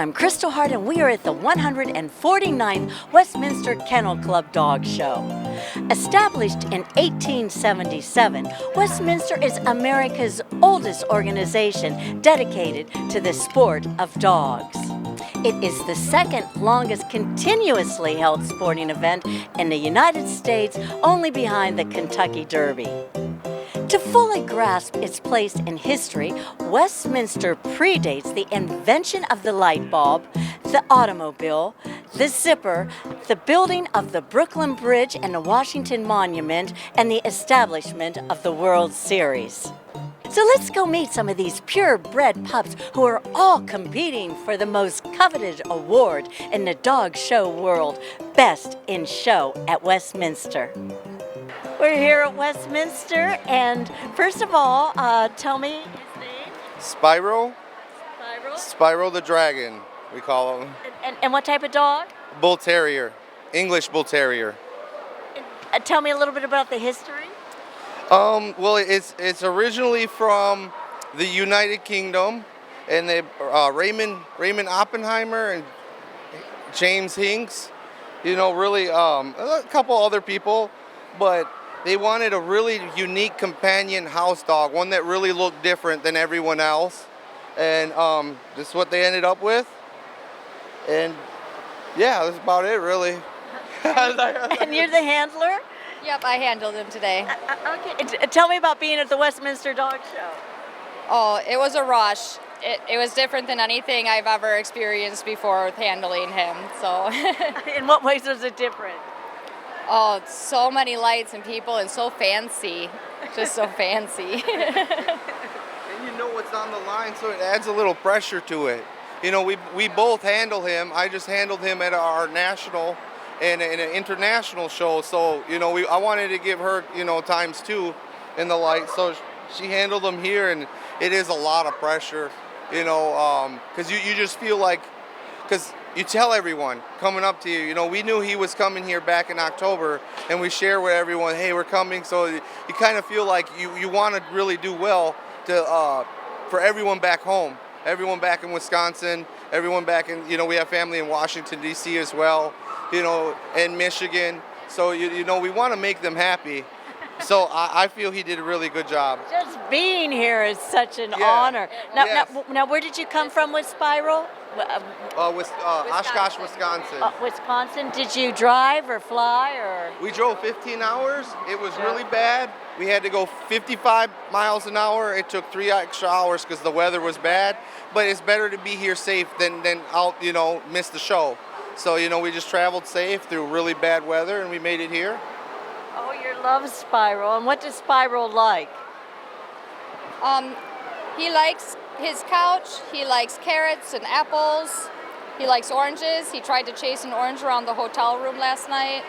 I'm Kristal Hart, and we are at the 149th Westminster Kennel Club Dog Show. Established in 1877, Westminster is America's oldest organization dedicated to the sport of dogs. It is the second longest continuously held sporting event in the United States, only behind the Kentucky Derby. To fully grasp its place in history, Westminster predates the invention of the light bulb, the automobile, the zipper, the building of the Brooklyn Bridge and the Washington Monument, and the establishment of the World Series. So let's go meet some of these purebred pups who are all competing for the most coveted award in the dog show world, Best in Show at Westminster. We're here at Westminster, and first of all, tell me his name. Spyro. Spyro? Spyro the Dragon, we call him. And what type of dog? Bull Terrier. English Bull Terrier. And, tell me a little bit about the history. Well, it's originally from the United Kingdom, and they Raymond Oppenheimer and James Hinks, really a couple other people, but they wanted a really unique companion house dog, one that really looked different than everyone else, and this is what they ended up with, and yeah, that's about it, really. And you're the handler? Yep, I handled him today. Okay, tell me about being at the Westminster Dog Show. Oh, it was a rush. It was different than anything I've ever experienced before with handling him. So. In what ways was it different? Oh, so many lights and people and so fancy. Just so fancy. And you know what's on the line, so it adds a little pressure to it. We both handle him. I just handled him at our national and an international show, so I wanted to give her times two in the light, so she handled them here, and it is a lot of pressure, because you just feel like, because you tell everyone coming up to you, we knew he was coming here back in October, and we share with everyone, hey, we're coming, so you kind of feel like you want to really do well to for everyone back home, everyone back in Wisconsin, everyone back in, we have family in Washington, D.C. as well, and Michigan. So, we want to make them happy. So I feel he did a really good job. Just being here is such an honor. Now, where did you come from with Spyro? Oshkosh, Wisconsin. Wisconsin. Did you drive or fly or? We drove 15 hours. It was really bad. We had to go 55 miles an hour. It took 3 extra hours because the weather was bad. But it's better to be here safe than out, miss the show. So, we just traveled safe through really bad weather, and we made it here. Oh, you love Spyro. And what does Spyro like? He likes his couch. He likes carrots and apples. He likes oranges. He tried to chase an orange around the hotel room last night.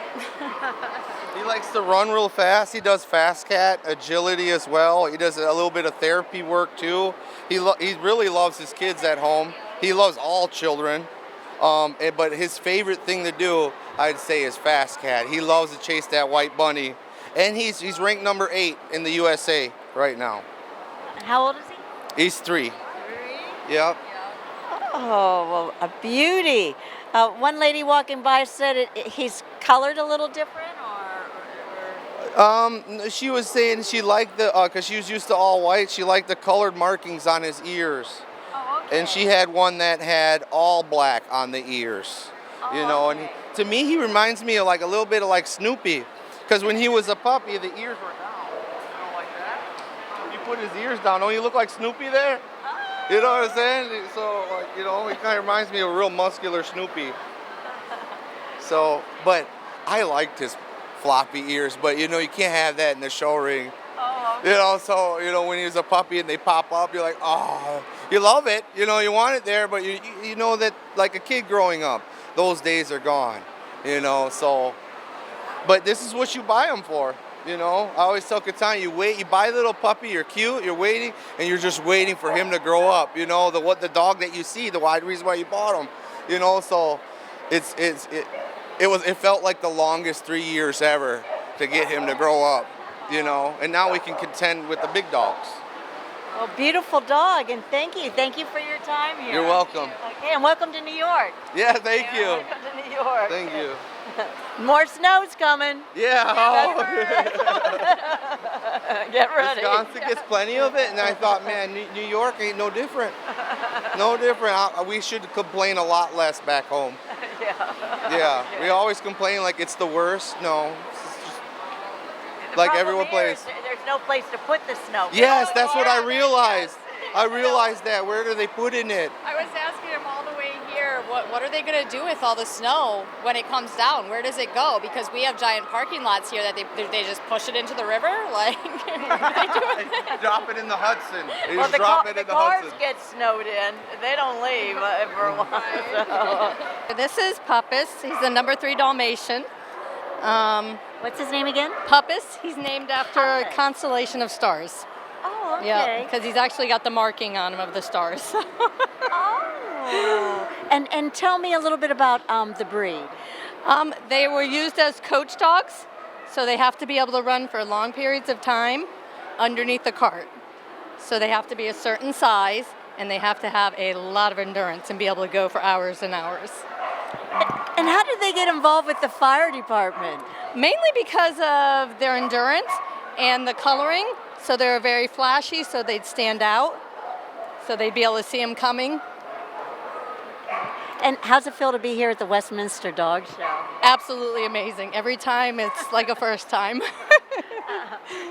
He likes to run real fast. He does fast cat, agility as well. He does a little bit of therapy work too. He really loves his kids at home. He loves all children. But his favorite thing to do, I'd say, is fast cat. He loves to chase that white bunny. And he's ranked number 8 in the USA right now. How old is he? He's 3. 3? Yep. Oh, well, a beauty. One lady walking by said he's colored a little different, or? She was saying she liked because she was used to all white, she liked the colored markings on his ears. Oh, okay. And she had one that had all black on the ears, okay. And to me he reminds me of like a little bit of like Snoopy, because when he was a puppy, the ears were down, like that. He put his ears down. Don't he look like Snoopy there? You know what I'm saying? So, he kind of reminds me of a real muscular Snoopy. So, but I liked his floppy ears, but you can't have that in the show ring. Oh, okay. So, when he was a puppy and they pop up, you're like, oh, you love it. You want it there, but you know that like a kid growing up, those days are gone, so. But this is what you buy them for, I always tell Katana, you buy a little puppy, you're cute, you're waiting, and you're just waiting for him to grow up, the dog that you see, the wide reason why you bought him, so it felt like the longest 3 years ever to get him to grow up, and now we can contend with the big dogs. Well, beautiful dog, and thank you. Thank you for your time here. You're welcome. Okay, and welcome to New York. Yeah, thank you. Welcome to New York. Thank you. More snow's coming. Yeah. Get ready. Wisconsin gets plenty of it, and I thought, man, New York ain't no different. No different. We should complain a lot less back home. Yeah. We always complain like it's the worst. No. The Like problem everyone here plays. is there's no place to put the snow. Yes, that's what I realized. I realized that. Where do they put in it? I was asking him all the way here, what are they going to do with all the snow when it comes down? Where does it go? Because we have giant parking lots here that they just push it into the river? Like, what are they doing? Drop it in the Hudson. They Well, just drop it the in the cars Hudson. get snowed in. They don't leave for a while. So. This is Puppis. He's the number 3 Dalmatian. What's his name again? Puppis. He's named after a Puppis. constellation of stars. Oh, okay. Yeah, because he's actually got the marking on him of the stars. Oh. And tell me a little bit about the breed. They were used as coach dogs, so they have to be able to run for long periods of time underneath the cart. So they have to be a certain size, and they have to have a lot of endurance and be able to go for hours and hours. And how did they get involved with the fire department? Mainly because of their endurance and the coloring. So they're very flashy, so they'd stand out. So they'd be able to see them coming. And how's it feel to be here at the Westminster Dog Show? Absolutely amazing. Every time it's like a first time.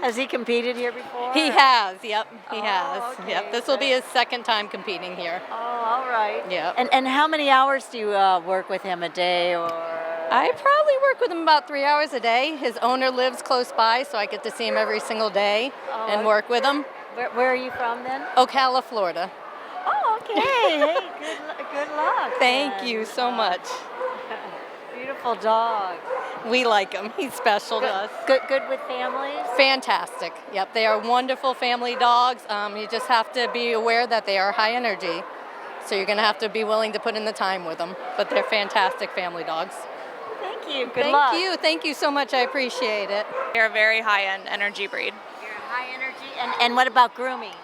Has he competed here before? He has, yep, he Oh, has. okay. Yep, this will be his second time competing here. Oh, all right. Yeah. And how many hours do you work with him a day, or? I probably work with him about 3 hours a day. His owner lives close by, so I get to see him every single day and work with him. Where are you from then? Ocala, Florida. Oh, okay. Hey, good luck. Thank then. you so much. Beautiful dog. We like him. He's special to us. Good with families. Fantastic. Yep, they are wonderful family dogs. You just have to be aware that they are high energy. So you're going to have to be willing to put in the time with them. But they're fantastic family dogs. Thank you. Good luck. Thank you. Thank you so much. I appreciate it. They're a very high-end energy breed. You're high energy. And what about grooming?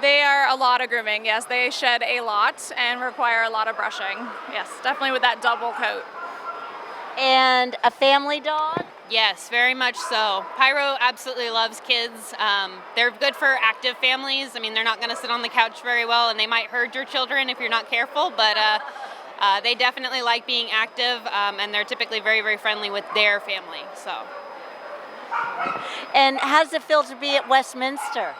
They are a lot of grooming, yes. They shed a lot and require a lot of brushing. Yes, definitely with that double coat. And a family dog? Yes, very much so. Pyro absolutely loves kids. They're good for active families. I mean, they're not going to sit on the couch very well, and they might hurt your children if you're not careful, but they definitely like being active, and they're typically very, very friendly with their family. So. And how does it feel to be at Westminster?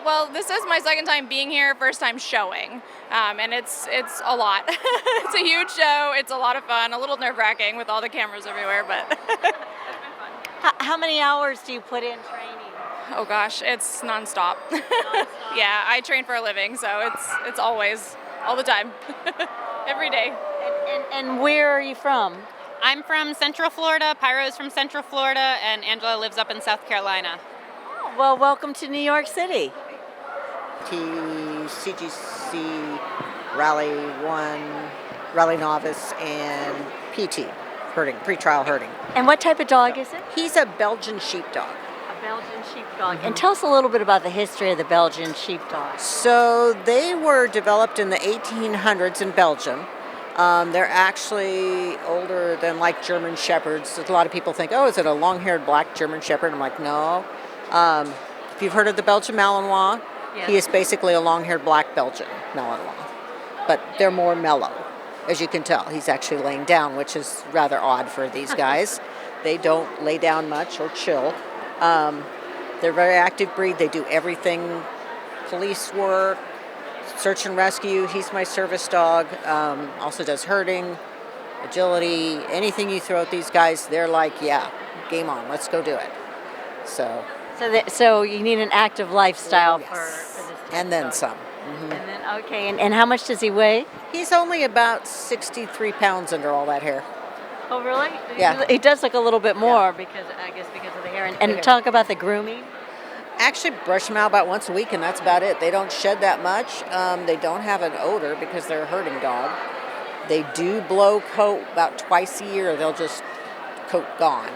Well, this is my second time being here, first time showing, and it's a lot. It's a huge show. It's a lot of fun, a little nerve-wracking with all the cameras everywhere, but it's been fun. How many hours do you put in training? Oh gosh, it's nonstop. Yeah, I train for a living, so it's always, all the time, every day. And where are you from? I'm from Central Florida, Pyro's from Central Florida, and Angela lives up in South Carolina. Well, welcome to New York City. CGC, Rally 1, Rally Novice, and PT, herding, pre-trial herding. And what type of dog is it? He's a Belgian sheepdog. A Belgian sheepdog. And tell us a little bit about the history of the Belgian sheepdog. So they were developed in the 1800s in Belgium. They're actually older than like German Shepherds. A lot of people think, oh, is it a long-haired black German Shepherd? I'm like, no. If you've heard of the Belgian Malinois, Yes. he is basically a long-haired black Belgian Malinois. But they're more mellow, as you can tell. He's actually laying down, which is rather odd for these guys. They don't lay down much or chill. They're a very active breed. They do everything, police work, search and rescue. He's my service dog. Also does herding, agility, anything you throw at these guys, they're like, yeah, game on, let's go do it. So you need an active lifestyle for this And then dog. some. And then, okay, and how much does he weigh? He's only about 63 pounds under all that hair. Oh, really? Yeah. He does look a little bit more because of the hair. And talk about the grooming. Actually brush them out about once a week, and that's about it. They don't shed that much. They don't have an odor because they're a herding dog. They do blow coat about twice a year. They'll just coat gone.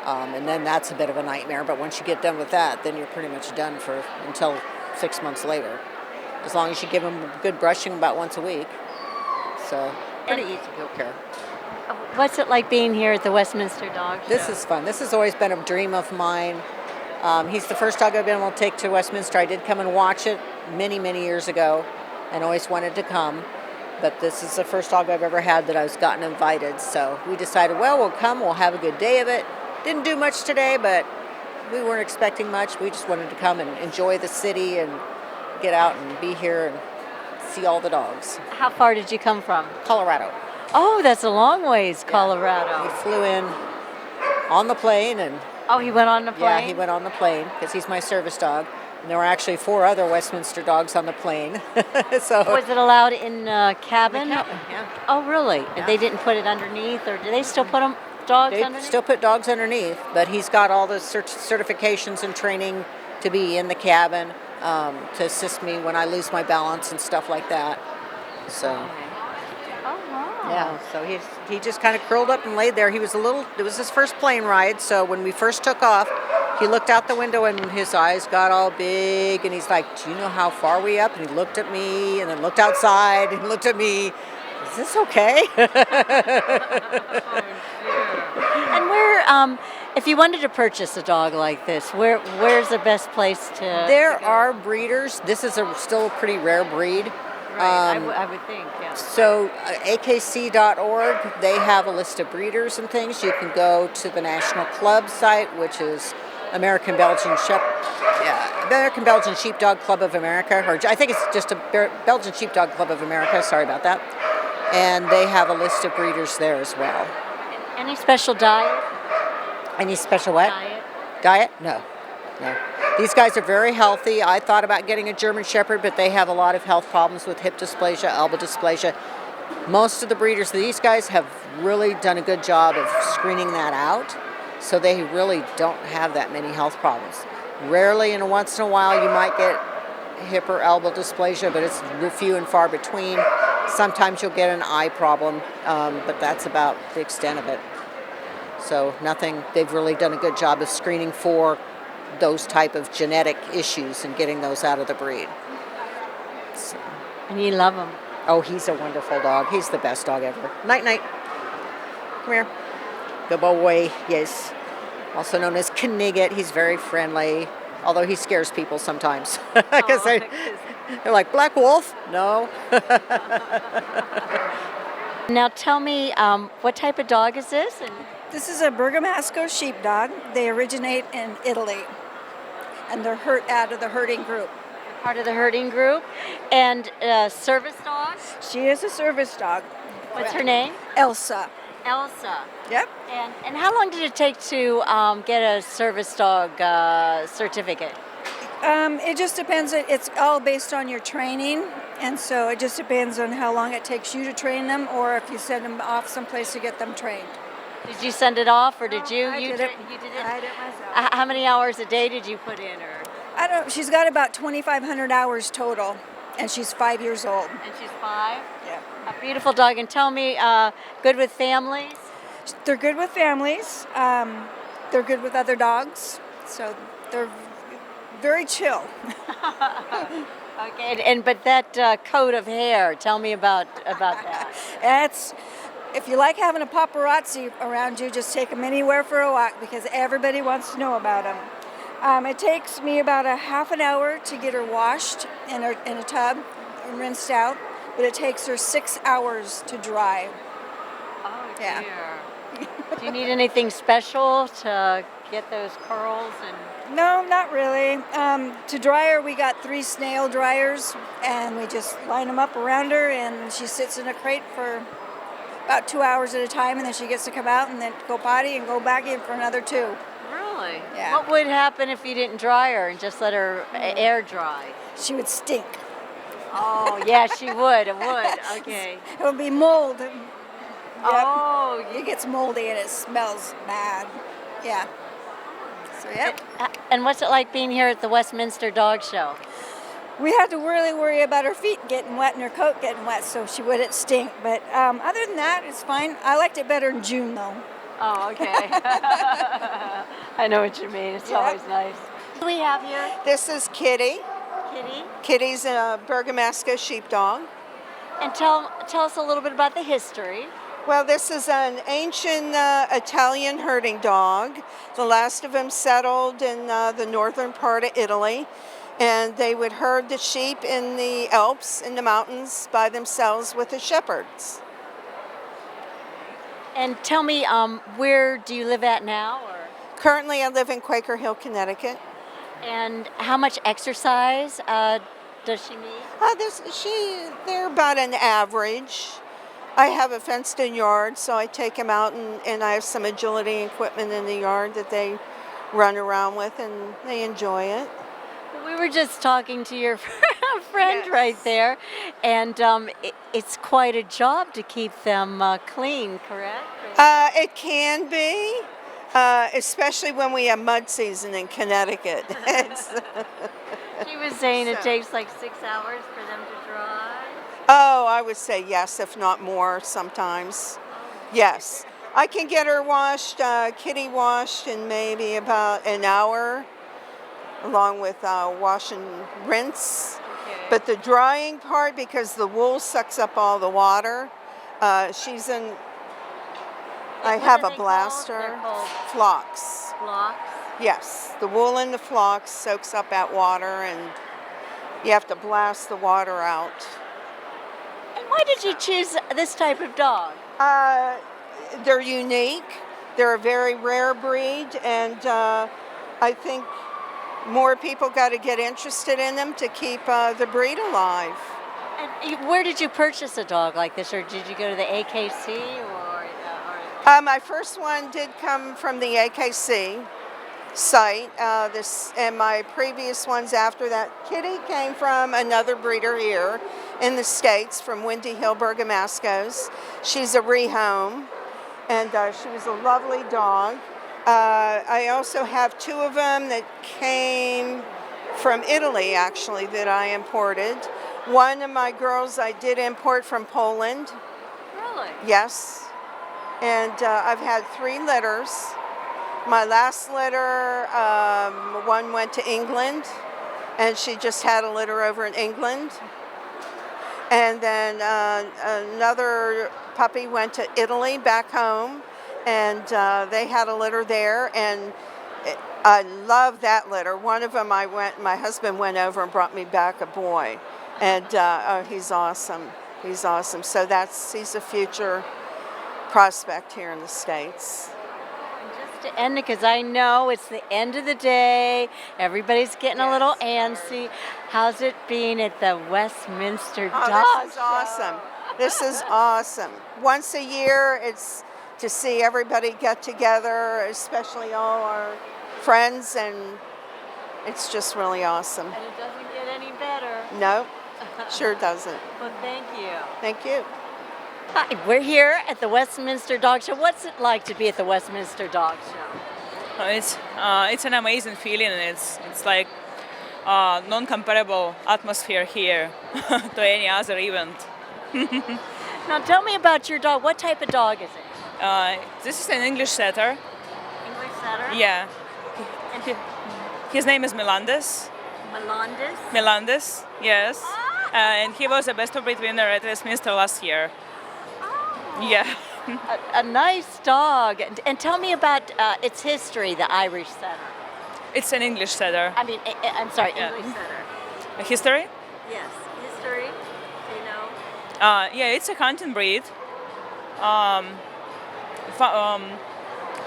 And then that's a bit of a nightmare. But once you get done with that, then you're pretty much done until 6 months later, as long as you give them a good brushing about once a week. So pretty easy to care. What's it like being here at the Westminster Dog Show? This is fun. This has always been a dream of mine. He's the first dog I've been able to take to Westminster. I did come and watch it many, many years ago and always wanted to come. But this is the first dog I've ever had that I've gotten invited. So we decided, well, we'll come. We'll have a good day of it. Didn't do much today, but we weren't expecting much. We just wanted to come and enjoy the city and get out and be here and see all the dogs. How far did you come from? Colorado. Oh, that's a long ways, Colorado. We flew in on the plane and Oh, he went on the plane? yeah, he went on the plane because he's my service dog. And there were actually 4 other Westminster dogs on the plane. So Was it allowed in cabin? yeah. Oh, really? Yeah. They didn't put it underneath, or do they still put dogs They underneath? still put dogs underneath, but he's got all the certifications and training to be in the cabin to assist me when I lose my balance and stuff like that. So Oh, wow. yeah, so he just kind of curled up and laid there. It was his first plane ride, so when we first took off, he looked out the window and his eyes got all big and he's like, do you know how far we up? And he looked at me and then looked outside and looked at me. Is this okay? And where, if you wanted to purchase a dog like this, where's the best place to There to go? are breeders. This is still a pretty rare breed. Right, I would think, yeah. So akc.org, they have a list of breeders and things. You can go to the National Club site, which is American Belgian Sheepdog Club of America, or I think it's just a Belgian Sheepdog Club of America. Sorry about that. And they have a list of breeders there as well. Any special diet? Any special what? Diet? No. These guys are very healthy. I thought about getting a German Shepherd, but they have a lot of health problems with hip dysplasia, elbow dysplasia. Most of the breeders, these guys have really done a good job of screening that out, so they really don't have that many health problems. Rarely and once in a while you might get hip or elbow dysplasia, but it's few and far between. Sometimes you'll get an eye problem, but that's about the extent of it. So nothing, they've really done a good job of screening for those type of genetic issues and getting those out of the breed. So. And you love him. Oh, he's a wonderful dog. He's the best dog ever. Night, night. Come here. Good boy, yes. Also known as Knigget. He's very friendly, although he scares people sometimes. Because they're like, Black Wolf? No. Now tell me, what type of dog is this? And This is a Bergamascov sheepdog. They originate in Italy, and they're out of the herding group. part of the herding group. And service dog? She is a service dog. What's her name? Elsa. Elsa. Yep. And how long did it take to get a service dog certificate? It just depends. It's all based on your training, and so it just depends on how long it takes you to train them, or if you send them off someplace to get them trained. Did you send it off, or did you? I You did did it. You did it. I did it myself. How many hours a day did you put in, or? I don't. She's got about 2,500 hours total, and she's 5 years old. And she's 5. Yeah. A beautiful dog. And tell me, good with families? They're good with families. They're good with other dogs. So they're very chill. Okay. But that coat of hair. Tell me about that. That's. If you like having a paparazzi around you, just take them anywhere for a walk because everybody wants to know about them. It takes me about a half an hour to get her washed in a tub and rinsed out, but it takes her 6 hours to dry. Oh Yeah. dear. Do you need anything special to get those curls and? No, not really. To dry her, we got 3 snail dryers, and we just line them up around her, and she sits in a crate for about 2 hours at a time, and then she gets to come out and then go potty and go back in for another 2. Really? Yeah. What would happen if you didn't dry her and just let her air dry? She would stink. Oh, yeah, she would. It would. Okay. It would be mold. Yep. Oh, It gets moldy and it smells bad. Yeah. So, yep. And what's it like being here at the Westminster Dog Show? We had to really worry about her feet getting wet and her coat getting wet so she wouldn't stink. But other than that, it's fine. I liked it better in June, though. Oh, okay. I know what you mean. It's Yep. always nice. What do we have here? This is Kitty. Kitty. Kitty's a Bergamascov sheepdog. And tell us a little bit about the history. Well, this is an ancient Italian herding dog. The last of them settled in the northern part of Italy, and they would herd the sheep in the Alps, in the mountains, by themselves with the shepherds. And tell me, where do you live at now? Or? Currently, I live in Quaker Hill, Connecticut. And how much exercise does she need? They're about an average. I have a fenced-in yard, so I take them out, and I have some agility equipment in the yard that they run around with, and they enjoy it. We were just talking to your friend right there, and it's quite a job to keep them clean, correct? It can be, especially when we have mud season in Connecticut. She was saying it takes like 6 hours for them to dry. Oh, I would say yes, if not more sometimes. Yes. I can get her washed, Kitty washed in maybe about an hour, along with wash and rinse. Okay. But the drying part, because the wool sucks up all the water, she's in, I have a blaster. Flocks. Flocks? Yes, the wool in the flocks soaks up that water, and you have to blast the water out. And why did you choose this type of dog? They're unique. They're a very rare breed, and I think more people got to get interested in them to keep the breed alive. And where did you purchase a dog like this, or did you go to the AKC or? My first one did come from the AKC site. And my previous ones after that, Kitty came from another breeder here in the States, from Windy Hill Bergamascos. She's a rehome, and she was a lovely dog. I also have 2 of them that came from Italy, actually, that I imported. One of my girls I did import from Poland. Really? Yes. And I've had 3 litters. My last litter, one went to England, and she just had a litter over in England. And then another puppy went to Italy back home, and they had a litter there, and I love that litter. One of them my husband went over and brought me back a boy, and he's awesome. He's awesome. So he's a future prospect here in the States. To end it, because I know it's the end of the day, everybody's getting a little antsy. How's it being at the Westminster Dog This is Show? awesome. This is awesome. Once a year, it's to see everybody get together, especially all our friends, and it's just really awesome. And it doesn't get any better. No, sure doesn't. Well, thank you. Thank you. Hi, we're here at the Westminster Dog Show. What's it like to be at the Westminster Dog Show? It's an amazing feeling. It's like non-comparable atmosphere here to any other event. Now tell me about your dog. What type of dog is it? This is an English setter. English setter? Yeah. His name is Melandes. Melandes? Melandes, yes. And he was the best of breed winner at Westminster last year. Yeah. A nice dog. And tell me about its history, the Irish setter. It's an English setter. I mean, I'm sorry, Yeah. English setter. A history? Yes, history. Do you know? Yeah, it's a hunting breed. How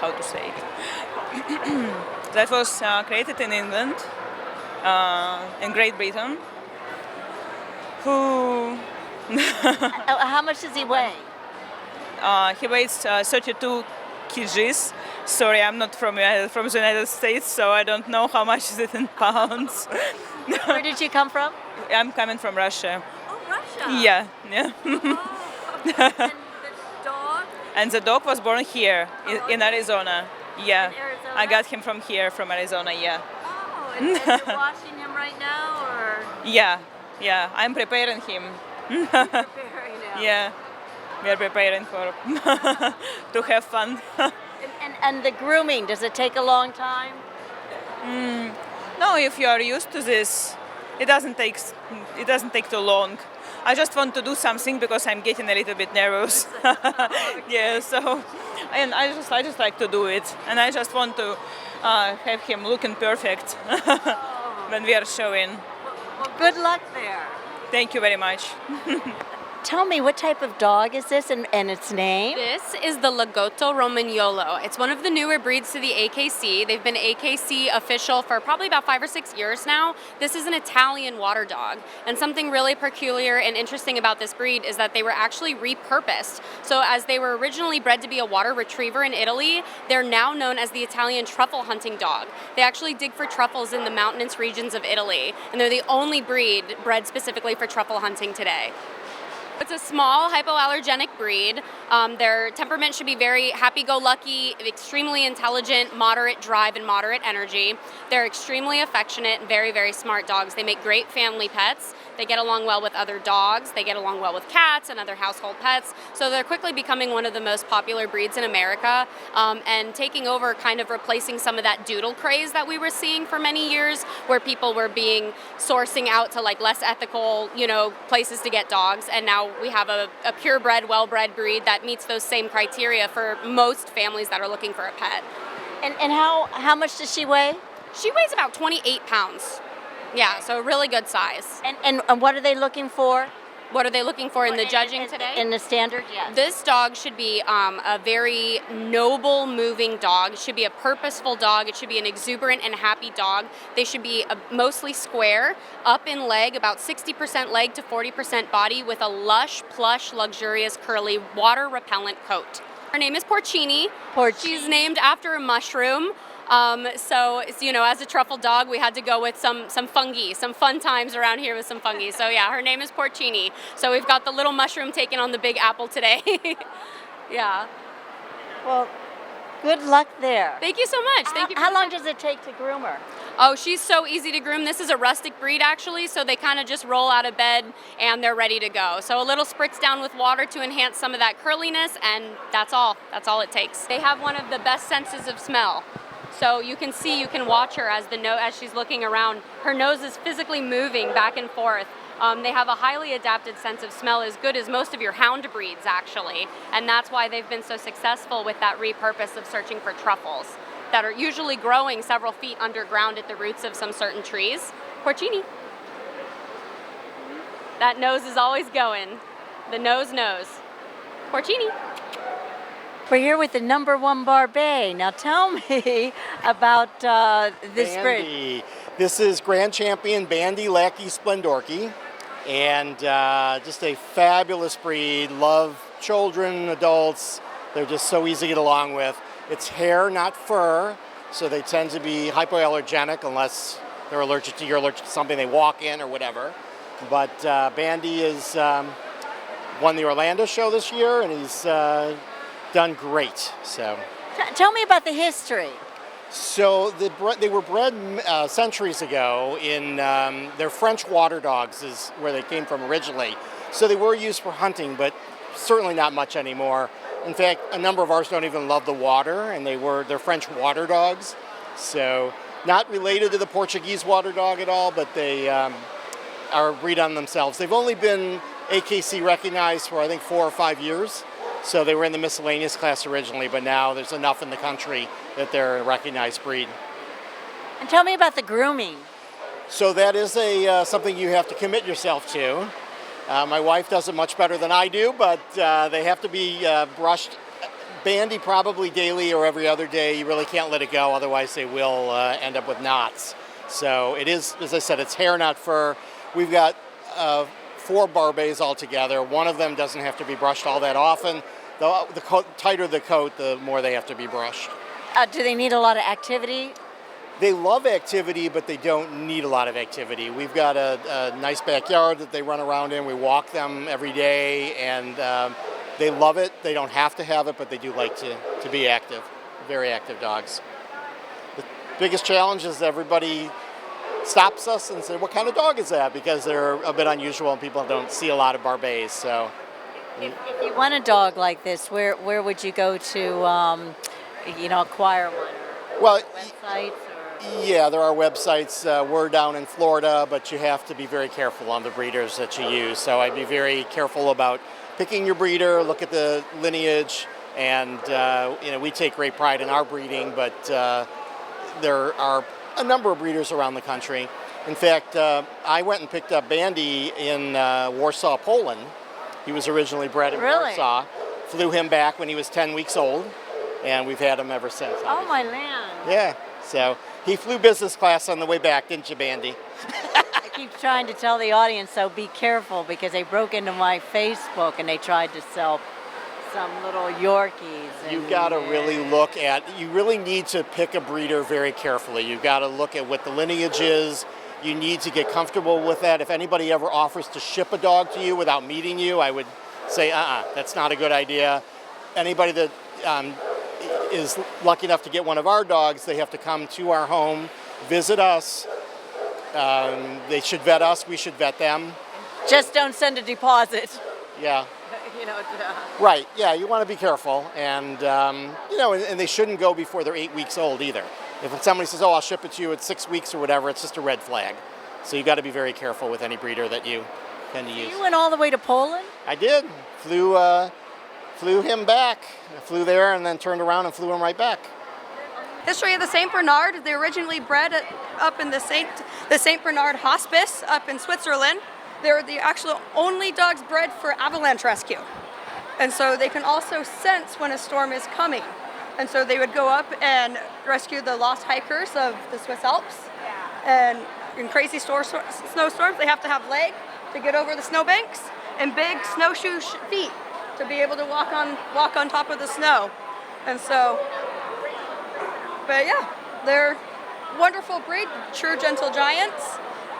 to say it? That was created in England, in Great Britain. Who? How much does he weigh? He weighs 32 kgs. Sorry, I'm not from the United States, so I don't know how much is it in pounds. Where did you come from? I'm coming from Russia. Oh, Russia. Yeah. Oh. And the dog? And the dog was born here in Arizona. Yeah. In Arizona? I got him from here, from Arizona. Yeah. Oh, and you're washing him right now, or Yeah. I'm preparing him. preparing him? Yeah. We are preparing for to have fun. And the grooming, does it take a long time? No, if you are used to this, it doesn't take too long. I just want to do something because I'm getting a little bit nervous. Yeah, so and I just like to do it, and I just want to have him looking perfect when we are showing. Well, good luck there. Thank you very much. Tell me, what type of dog is this and its name? This is the Lagotto Romagnolo. It's one of the newer breeds to the AKC. They've been AKC official for probably about 5 or 6 years now. This is an Italian water dog. And something really peculiar and interesting about this breed is that they were actually repurposed. So as they were originally bred to be a water retriever in Italy, they're now known as the Italian truffle hunting dog. They actually dig for truffles in the mountainous regions of Italy. And they're the only breed bred specifically for truffle hunting today. It's a small hypoallergenic breed. Their temperament should be very happy-go-lucky, extremely intelligent, moderate drive, and moderate energy. They're extremely affectionate and very, very smart dogs. They make great family pets. They get along well with other dogs. They get along well with cats and other household pets. So they're quickly becoming one of the most popular breeds in America and taking over, kind of replacing some of that doodle craze that we were seeing for many years, where people were sourcing out to like less ethical, places to get dogs. And now we have a purebred, well-bred breed that meets those same criteria for most families that are looking for a pet. And how much does she weigh? She weighs about 28 pounds. Yeah, so a really good size. And what are they looking for? What are they looking for in the judging today? In the standard, yes. This dog should be a very noble, moving dog. It should be a purposeful dog. It should be an exuberant and happy dog. They should be mostly square, up in leg, about 60% leg to 40% body, with a lush, plush, luxurious, curly, water-repellent coat. Her name is Porcini. She's named after a mushroom. So, as a truffle dog, we had to go with some fungi, some fun times around here with some fungi. So yeah, her name is Porcini. So we've got the little mushroom taking on the big apple today. Yeah. Well, good luck there. Thank you so much. Thank you. How long does it take to groom her? Oh, she's so easy to groom. This is a rustic breed, actually, so they kind of just roll out of bed and they're ready to go. So a little spritz down with water to enhance some of that curliness, and that's all. That's all it takes. They have one of the best senses of smell. So you can watch her as she's looking around. Her nose is physically moving back and forth. They have a highly adapted sense of smell, as good as most of your hound breeds, actually. And that's why they've been so successful with that repurpose of searching for truffles that are usually growing several feet underground at the roots of some certain trees. Porcini. That nose is always going. The nose knows. Porcini. We're here with the #1 Barbet. Now tell me about this breed. Bandi. This is Grand Champion Bandi, Lackie, Splendorki, and just a fabulous breed. Love children, adults. They're just so easy to get along with. It's hair, not fur, so they tend to be hypoallergenic unless you're allergic to something they walk in or whatever. But Bandi has won the Orlando show this year, and he's done great. So, tell me about the history. So they were bred centuries ago in they're French water dogs is where they came from originally. So they were used for hunting, but certainly not much anymore. In fact, a number of ours don't even love the water, and they're French water dogs. So not related to the Portuguese water dog at all, but they are a breed on themselves. They've only been AKC recognized for I think 4 or 5 years. So they were in the miscellaneous class originally, but now there's enough in the country that they're a recognized breed. And tell me about the grooming. So that is something you have to commit yourself to. My wife does it much better than I do, but they have to be brushed. Bandi probably daily or every other day. You really can't let it go, otherwise they will end up with knots. So it is, as I said, it's hair, not fur. We've got 4 Barbets altogether. One of them doesn't have to be brushed all that often. The tighter the coat, the more they have to be brushed. Do they need a lot of activity? They love activity, but they don't need a lot of activity. We've got a nice backyard that they run around in. We walk them every day, and they love it. They don't have to have it, but they do like to be active. Very active dogs. The biggest challenge is everybody stops us and says, "What kind of dog is that?" Because they're a bit unusual and people don't see a lot of Barbets. So, if you want a dog like this, where would you go to, acquire one? Well, websites or? Yeah, there are websites. We're down in Florida, but you have to be very careful on the breeders that you use. So I'd be very careful about picking your breeder, look at the lineage, and we take great pride in our breeding, but there are a number of breeders around the country. In fact, I went and picked up Bandi in Warsaw, Poland. He was originally bred in Warsaw. Flew him back when he was 10 weeks old, and we've had him ever since. Oh, my land. Yeah, so he flew business class on the way back, didn't you, Bandi? I keep trying to tell the audience, so be careful, because they broke into my Facebook and they tried to sell some little Yorkies. You've got to really look at, you really need to pick a breeder very carefully. You've got to look at what the lineage is. You need to get comfortable with that. If anybody ever offers to ship a dog to you without meeting you, I would say, that's not a good idea. Anybody that is lucky enough to get one of our dogs, they have to come to our home, visit us. They should vet us, we should vet them. Just don't send a deposit. Yeah. You know, right, yeah, you want to be careful. And, and they shouldn't go before they're 8 weeks old either. If somebody says, I'll ship it to you at 6 weeks or whatever, it's just a red flag. So you got to be very careful with any breeder that you tend to use. You went all the way to Poland? I did. Flew him back. I flew there and then turned around and flew him right back. History of the St. Bernard. They originally bred up in the St. Bernard Hospice up in Switzerland. They're the actual only dogs bred for avalanche rescue. And so they can also sense when a storm is coming. And so they would go up and rescue the lost hikers of the Swiss Alps. And in crazy snowstorms, they have to have legs to get over the snowbanks and big snowshoe feet to be able to walk on top of the snow. And so, but yeah, they're wonderful breed, true gentle giants.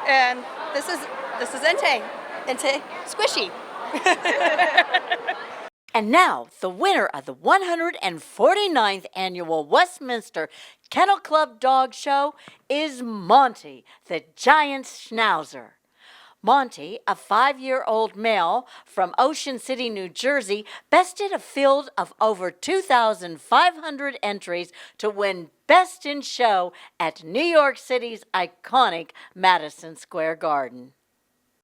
And this is Entei squishy. And now, the winner of the 149th Annual Westminster Kennel Club Dog Show is Monty, the giant Schnauzer. Monty, a 5-year-old male from Ocean City, New Jersey, bested a field of over 2,500 entries to win Best in Show at New York City's iconic Madison Square Garden.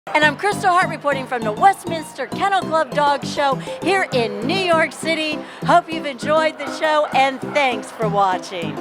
And I'm Kristal Hart reporting from the Westminster Kennel Club Dog Show here in New York City. Hope you've enjoyed the show, and thanks for watching.